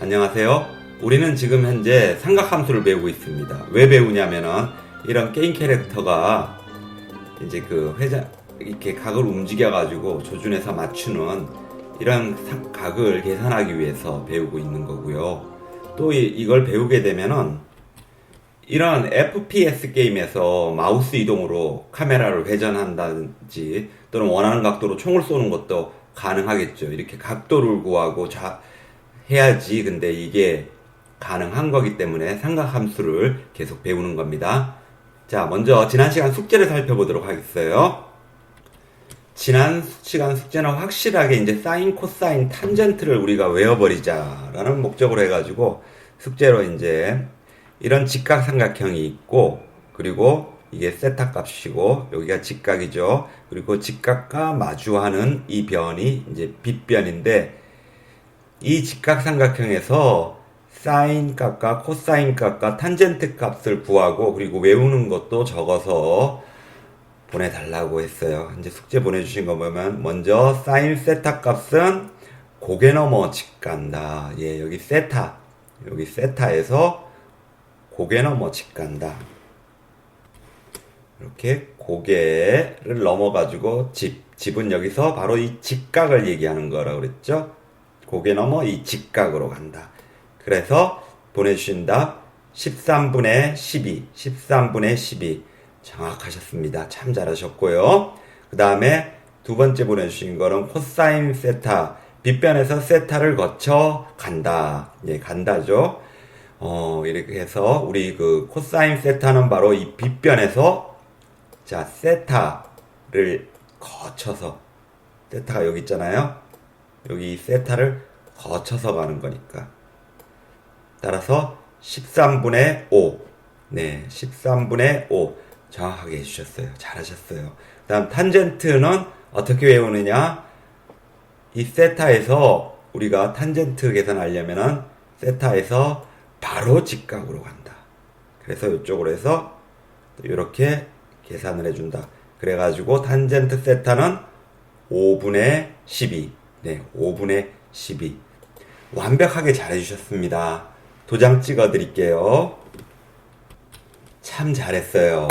안녕하세요. 우리는 지금 현재 삼각함수를 배우고 있습니다. 왜 배우냐면은 이런 게임 캐릭터가 이제 그 회전 이렇게 각을 움직여 가지고 조준해서 맞추는 이런 각을 계산하기 위해서 배우고 있는 거고요. 또 이걸 배우게 되면은 이런 FPS 게임에서 마우스 이동으로 카메라를 회전한다든지 또는 원하는 각도로 총을 쏘는 것도 가능하겠죠. 이렇게 각도를 구하고 해야지. 근데 이게 가능한 거기 때문에 삼각함수를 계속 배우는 겁니다. 자, 먼저 지난 시간 숙제를 살펴보도록 하겠어요. 지난 시간 숙제는 확실하게 이제 사인, 코사인, 탄젠트를 우리가 외워버리자라는 목적으로 해가지고 숙제로 이제 이런 직각삼각형이 있고, 그리고 이게 세타 값이고 여기가 직각이죠. 그리고 직각과 마주하는 이 변이 이제 빗변인데, 이 직각삼각형에서 사인 값과 코사인 값과 탄젠트 값을 구하고 그리고 외우는 것도 적어서 보내달라고 했어요. 이제 숙제 보내주신 거 보면 먼저 사인 세타 값은 고개 넘어 직간다. 예, 여기 세타에서 고개 넘어 직간다. 이렇게 고개를 넘어가지고 집은 여기서 바로 이 직각을 얘기하는 거라고 그랬죠. 고개 넘어 이 직각으로 간다. 그래서 보내주신 답 13분의 12 정확하셨습니다. 참 잘하셨고요. 그 다음에 두 번째 보내주신 거는 코사인 세타, 빗변에서 세타를 거쳐 간다. 예, 간다죠. 이렇게 해서 우리 그 코사인 세타는 바로 이 빗변에서 자, 세타를 거쳐서, 세타가 여기 있잖아요. 여기 세타를 거쳐서 가는 거니까. 따라서 13분의 5. 네, 13분의 5. 정확하게 해주셨어요. 잘하셨어요. 그 다음 탄젠트는 어떻게 외우느냐? 이 세타에서 우리가 탄젠트 계산하려면은 세타에서 바로 직각으로 간다. 그래서 이쪽으로 해서 이렇게 계산을 해준다. 그래가지고 탄젠트 세타는 5분의 12. 네, 5분의 12. 완벽하게 잘해주셨습니다. 도장 찍어 드릴게요. 참 잘했어요.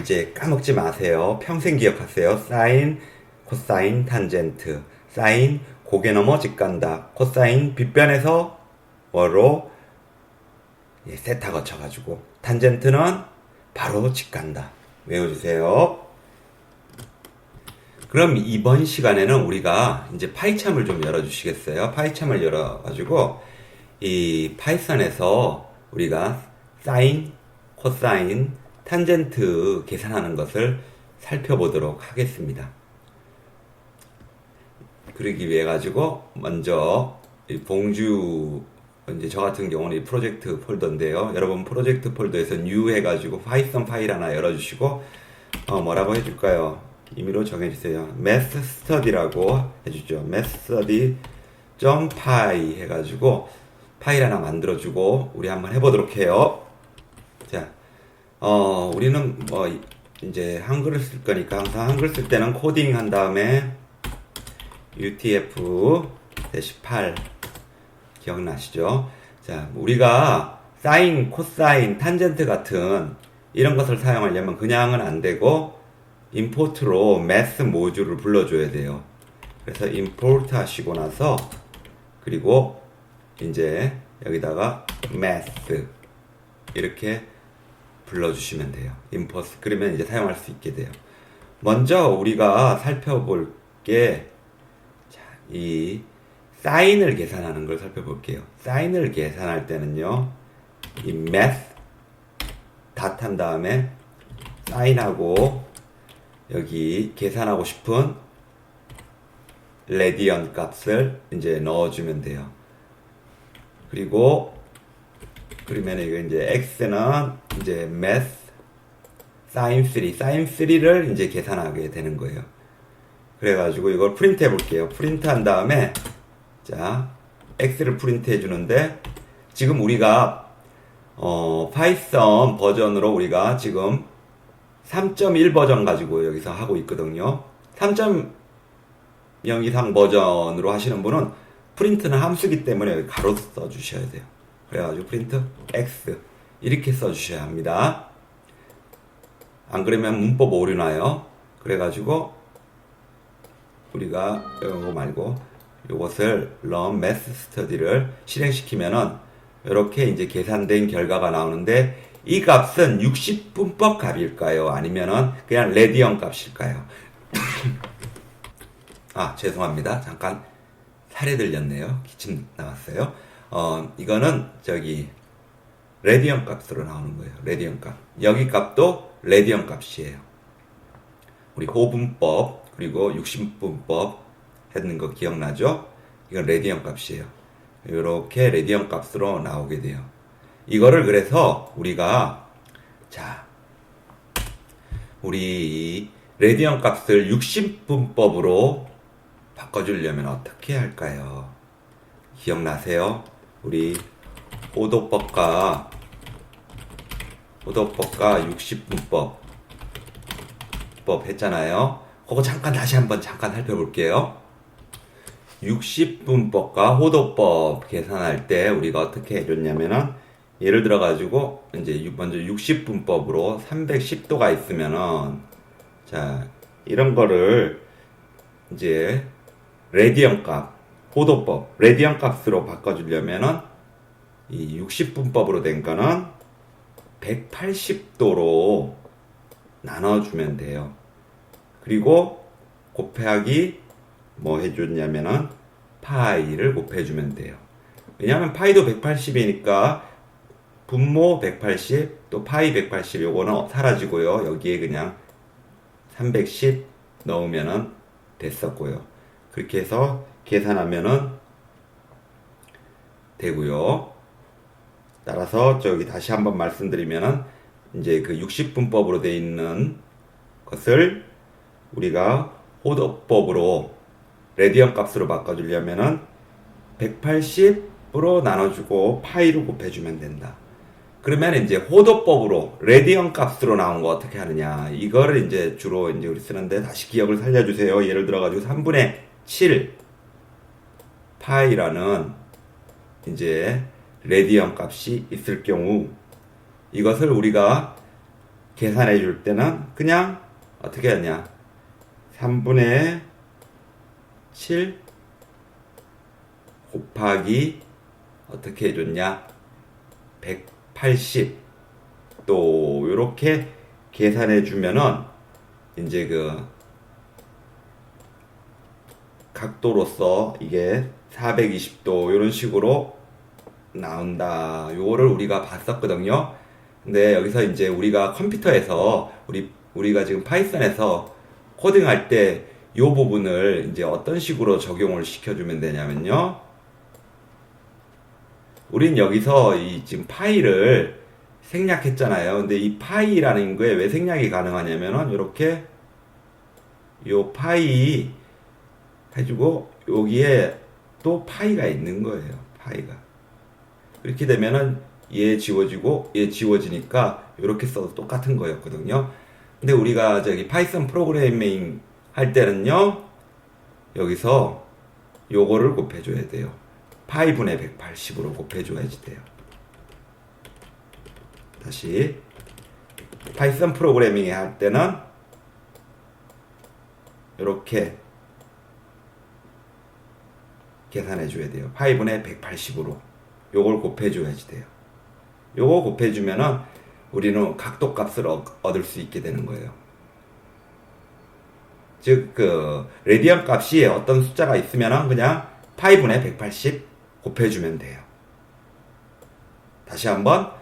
이제 까먹지 마세요. 평생 기억하세요. 사인, 코사인, 탄젠트. 사인, 고개 넘어 직간다. 코사인, 빗변에서 뭐로 세타 거쳐가지고. 탄젠트는 바로 직간다. 외워주세요. 그럼 이번 시간에는 우리가 이제 파이참을 좀 열어주시겠어요? 파이참을 열어가지고 이 파이썬에서 우리가 사인, 코사인, 탄젠트 계산하는 것을 살펴보도록 하겠습니다. 그러기 위해 가지고 먼저 이 봉주 이제 저 같은 경우는 이 프로젝트 폴더인데요. 여러분 프로젝트 폴더에서 new 해가지고 파이썬 파일 하나 열어주시고 뭐라고 해줄까요? 임의로 정해주세요. math study라고 해주죠. math study.py 해가지고 파일 하나 만들어주고 우리 한번 해보도록 해요. 자, 우리는 뭐 이제 한글을 쓸 거니까 항상 한글 쓸 때는 코딩 한 다음에 UTF-8 기억나시죠? 자, 우리가 사인, 코사인, 탄젠트 같은 이런 것을 사용하려면 그냥은 안 되고 임포트로 math 모듈을 불러줘야 돼요. 그래서 임포트 하시고 나서 그리고 이제 여기다가 math 이렇게 불러주시면 돼요. 임포트. 그러면 이제 사용할 수 있게 돼요. 먼저 우리가 살펴볼 게 이 사인을 계산하는 걸 살펴볼게요. 사인을 계산할 때는요, 이 math 닷 한 다음에 사인하고 여기 계산하고 싶은 레디언 값을 이제 넣어주면 돼요. 그리고 그러면 이거 이제 x는 이제 math sin 3를 이제 계산하게 되는 거예요. 그래가지고 이걸 프린트 해볼게요. 프린트 한 다음에 자, x를 프린트 해주는데 지금 우리가 파이썬 버전으로 우리가 지금 3.1 버전 가지고 여기서 하고 있거든요. 3.0 이상 버전으로 하시는 분은 프린트는 함수기 때문에 여기 가로 써주셔야 돼요. 그래가지고 프린트 x 이렇게 써주셔야 합니다. 안 그러면 문법 오류 나요. 그래가지고 우리가 이거 말고 이것을 run math study를 실행시키면은 이렇게 이제 계산된 결과가 나오는데, 이 값은 60분법 값일까요? 아니면은 그냥 레디언 값일까요? 아, 죄송합니다. 잠깐 살이 들렸네요. 기침 나왔어요. 이거는 저기 레디언 값으로 나오는 거예요. 레디언 값. 여기 값도 레디언 값이에요. 우리 호분법 그리고 60분법 했는 거 기억나죠? 이건 레디언 값이에요. 이렇게 레디언 값으로 나오게 돼요. 이거를 그래서 우리가 우리 이 레디언 값을 60분법으로 바꿔주려면 어떻게 할까요? 기억나세요? 우리 오도법과 60분법 했잖아요. 그거 다시 한번 살펴볼게요. 60분법과 호도법 계산할 때 우리가 어떻게 해줬냐면은, 예를 들어 가지고 이제 먼저 60분법으로 310도가 있으면은, 이런 거를 이제 레디언 값, 호도법 레디언 값으로 바꿔주려면은 이 60분법으로 된 거는 180도로 나눠주면 돼요. 그리고 곱하기 뭐 해줬냐면은 파이를 곱해주면 돼요. 왜냐하면 파이도 180이니까 분모 180 또 파이 180 요거는 사라지고요. 여기에 그냥 310 넣으면은 됐었고요. 그렇게 해서 계산하면은 되고요. 따라서 저기 다시 한번 말씀드리면은, 이제 그 60분법으로 되어 있는 것을 우리가 호도법으로 레디언 값으로 바꿔주려면은 180으로 나눠주고 파이로 곱해주면 된다. 그러면 이제 호도법으로 레디언 값으로 나온 거 어떻게 하느냐, 이거를 이제 주로 이제 우리 쓰는데, 다시 기억을 살려주세요. 예를 들어가지고 3분의 7 파이라는 이제 레디언 값이 있을 경우, 이것을 우리가 계산해 줄 때는 그냥 어떻게 하냐, 3분의 7 곱하기 어떻게 해줬냐, 180 또 이렇게 계산해 주면은 이제 그 각도로서 이게 420도 이런 식으로 나온다. 요거를 우리가 봤었거든요. 근데 여기서 이제 우리가 컴퓨터에서 우리가 지금 파이썬에서 코딩할 때 요 부분을 이제 어떤 식으로 적용을 시켜주면 되냐면요. 우린 여기서 이 지금 파이를 생략했잖아요. 근데 이 파이라는 거에 왜 생략이 가능하냐면은, 이렇게 요 파이 해주고 여기에 또 파이가 있는 거예요. 파이가. 이렇게 되면은 얘 지워지고 얘 지워지니까 이렇게 써도 똑같은 거였거든요. 근데 우리가 저기 파이썬 프로그래밍 할 때는요, 여기서 요거를 곱해줘야 돼요. 파이분의 180으로 곱해줘야지 돼요. 다시 파이썬 프로그래밍 할 때는 이렇게 계산해 줘야 돼요. 파이분의 180으로 요걸 곱해줘야지 돼요. 요거 곱해주면은 우리는 각도 값을 얻을 수 있게 되는 거예요. 즉, 그 레디언 값이 어떤 숫자가 있으면은 그냥 파이분의 180 곱해주면 돼요. 다시 한번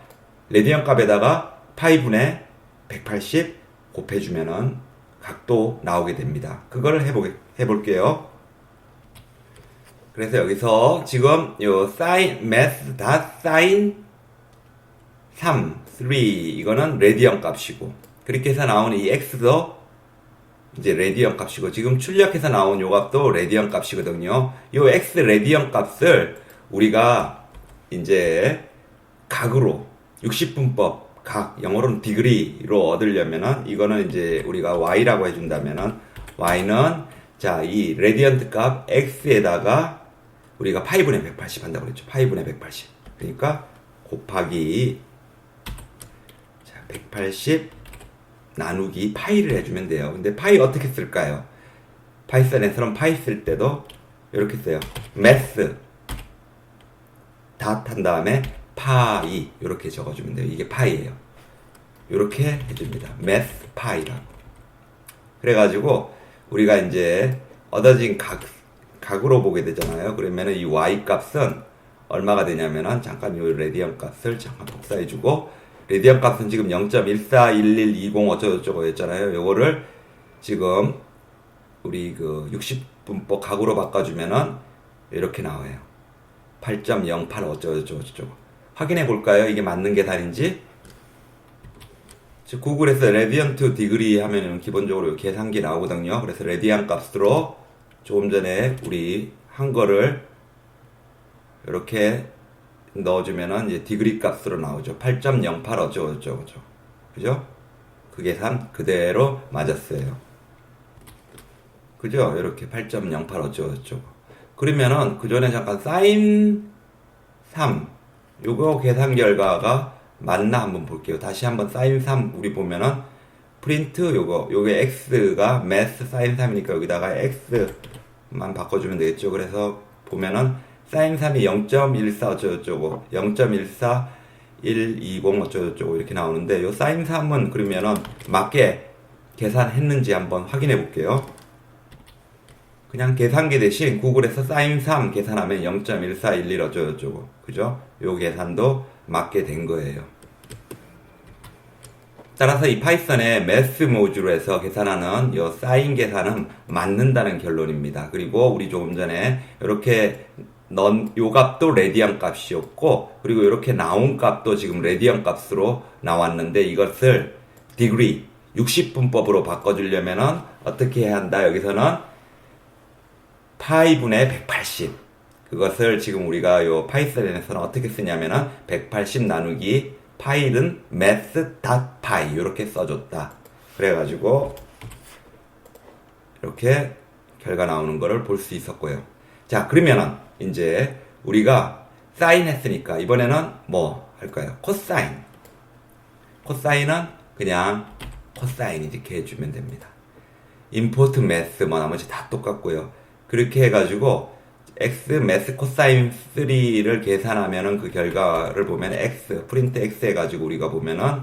레디언 값에다가 파이분의 180 곱해주면은 각도 나오게 됩니다. 그걸 해볼게요. 그래서 여기서 지금 요 sin math sin 3 이거는 레디언 값이고, 그렇게 해서 나오는 이 x도 이제 레디언 값이고, 지금 출력해서 나온 요 값도 레디언 값이거든요. 요 x 레디언 값을 우리가 이제 각으로 60분법 각, 영어로는 디그리로 얻으려면은, 이거는 이제 우리가 y라고 해준다면은 y는 이 레디언트 값 x에다가 우리가 파이분의 180 한다고 그랬죠. 파이분의 180. 그러니까 곱하기 자, 180 나누기 파이를 해주면 돼요. 근데 파이 어떻게 쓸까요? 파이썬에서는 파이 쓸 때도 이렇게 써요. 매스 닷 한 다음에 파이 이렇게 적어주면 돼요. 이게 파이예요. 이렇게 해줍니다. 매스 파이라고. 그래가지고 우리가 이제 얻어진 각으로 보게 되잖아요. 그러면은 이 y 값은 얼마가 되냐면은 잠깐 요 레디언 값을 잠깐 복사해주고, 레디언 값은 지금 0.141120 어쩌고저쩌고 했잖아요. 요거를 지금 우리 그 60분법 각으로 바꿔주면은 이렇게 나와요. 8.08 어쩌고저쩌고. 확인해 볼까요? 이게 맞는 계산인지. 구글에서 레디언트 디그리 하면은 기본적으로 계산기 나오거든요. 그래서 레디안 값으로 조금 전에 우리 한 거를 이렇게 넣어주면은 이제 디그리 값으로 나오죠. 8.08 어쩌고저쩌고. 그죠? 그 계산 그대로 맞았어요. 그죠? 이렇게 8.08 어쩌고저쩌고. 그러면은 그 전에 잠깐 사인 3 요거 계산 결과가 맞나 한번 볼게요. 다시 한번 사인 3 우리 보면은 프린트 요게 x가 매스 사인 3이니까 여기다가 x만 바꿔주면 되겠죠. 그래서 보면은 사인 3이 0.14 어쩌고저쩌고 0.14120 어쩌고저쩌고 이렇게 나오는데 요 사인 3은 그러면은 맞게 계산했는지 한번 확인해 볼게요. 그냥 계산기 대신 구글에서 사인 3 계산하면 0.1411 어쩌고저쩌고. 그죠? 요 계산도 맞게 된 거예요. 따라서 이 파이썬의 매스 모듈에서 계산하는 요 사인 계산은 맞는다는 결론입니다. 그리고 우리 조금 전에 이렇게 넣은 요 값도 레디안 값이었고, 그리고 이렇게 나온 값도 지금 레디안 값으로 나왔는데, 이것을 디그리 60분법으로 바꿔주려면은 어떻게 해야 한다? 여기서는 파이분의 180. 그것을 지금 우리가 요 파이썬에서는 어떻게 쓰냐면은 180 나누기 파이는 math.py 이렇게 써줬다. 그래가지고 이렇게 결과 나오는 거를 볼 수 있었고요. 자, 그러면은 이제 우리가 사인 했으니까 이번에는 뭐 할까요? 코사인. 코사인은 그냥 코사인 이렇게 해주면 됩니다. 임포트 매스 뭐 나머지 다 똑같고요. 그렇게 해가지고 x 매스 코사인 3를 계산하면은 그 결과를 보면 x 프린트 x 해가지고 우리가 보면은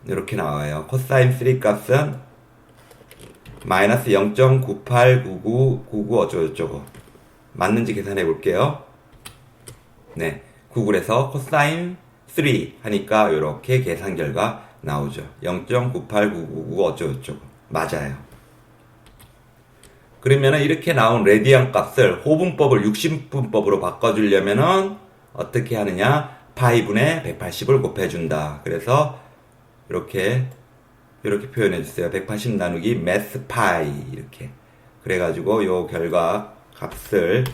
이렇게 나와요. 코사인 3 값은 마이너스 0.989999 어쩌고저쩌고. 맞는지 계산해 볼게요. 네, 구글에서 코사인 3 하니까 이렇게 계산 결과 나오죠. 0.989999 어쩌고저쩌고. 맞아요. 그러면은 이렇게 나온 레디안 값을 호분법을 60분법으로 바꿔주려면은 어떻게 하느냐? 파이분의 180을 곱해준다. 그래서 이렇게 표현해주세요. 180 나누기 매스 파이 이렇게. 그래가지고 요 결과 값을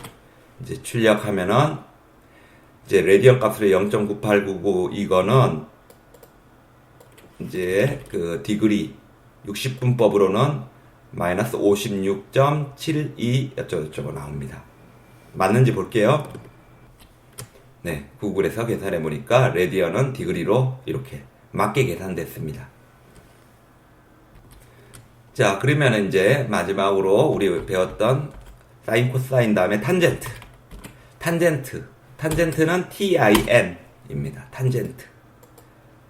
이제 출력하면은 이제 레디안 값으로 0.9899 이거는 이제 그 디그리 60분법으로는 마이너스 56.72 어쩌고저쩌고 나옵니다. 맞는지 볼게요. 네, 구글에서 계산해 보니까 레디언은 디그리로 이렇게 맞게 계산됐습니다. 자, 그러면 이제 마지막으로 우리 배웠던 사인 코사인 다음에 탄젠트. 탄젠트는 TIN입니다.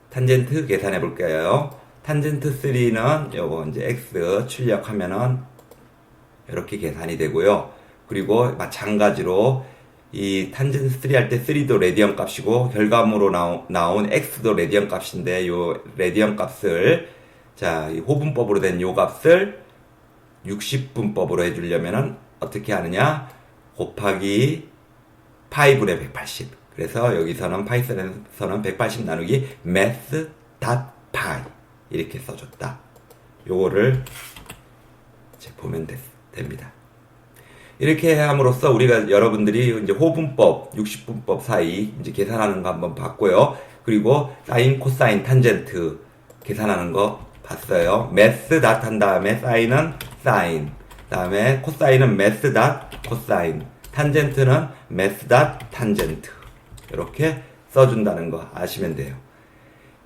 탄젠트 계산해 볼게요. 탄젠트 3는 요거 이제 x 출력하면은 이렇게 계산이 되고요. 그리고 마찬가지로 이 탄젠트 3 할 때 3도 레디언 값이고 결과물로 나온 x도 레디언 값인데 요 레디언 값을 자, 이 호분법으로 된 요 값을 60분법으로 해주려면은 어떻게 하느냐? 곱하기 파이분의 180. 그래서 여기서는 파이썬에서는 180 나누기 math.py 이렇게 써줬다. 요거를 이제 보면 됩니다. 이렇게 함으로써 우리가 여러분들이 이제 호분법, 60분법 사이 이제 계산하는 거 한번 봤고요. 그리고 사인, 코사인, 탄젠트 계산하는 거 봤어요. 매스 닷 한 다음에 사인은 사인, 다음에 코사인은 매스 닷 코사인, 탄젠트는 math dot tangent 이렇게 써준다는 거 아시면 돼요.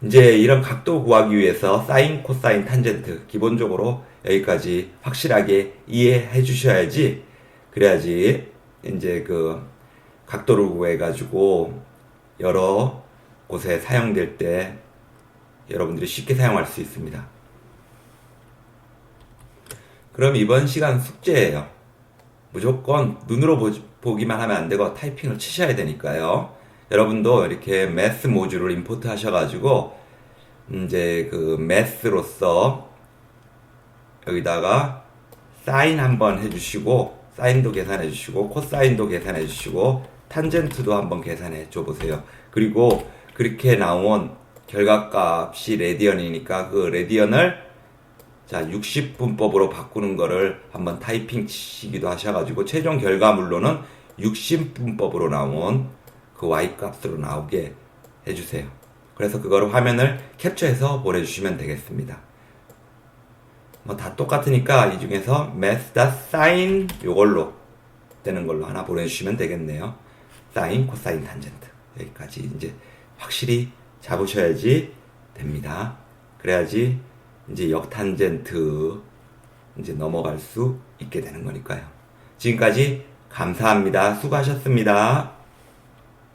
이제 이런 각도 구하기 위해서 사인, 코사인, 탄젠트 기본적으로 여기까지 확실하게 이해해 주셔야지, 그래야지 이제 그 각도를 구해 가지고 여러 곳에 사용될 때 여러분들이 쉽게 사용할 수 있습니다. 그럼 이번 시간 숙제예요. 무조건 눈으로 보기만 하면 안 되고 타이핑을 치셔야 되니까요. 여러분도 이렇게 매스 모듈을 임포트 하셔가지고 이제 그 매스로서 여기다가 사인 한번 해주시고, 사인도 계산해 주시고, 코사인도 계산해 주시고, 탄젠트도 한번 계산해 줘 보세요. 그리고 그렇게 나온 결과값이 레디언이니까 그 레디언을 자 60분법으로 바꾸는 거를 한번 타이핑 치기도 하셔가지고 최종 결과물로는 60분법으로 나온 그 y 값으로 나오게 해주세요. 그래서 그거를 화면을 캡처해서 보내주시면 되겠습니다. 뭐 다 똑같으니까 이 중에서 math.sin 요걸로 되는 걸로 하나 보내주시면 되겠네요. 사인, 코사인, 탄젠트 여기까지 이제 확실히 잡으셔야지 됩니다. 그래야지 이제 역탄젠트 이제 넘어갈 수 있게 되는 거니까요. 지금까지 감사합니다. 수고하셨습니다.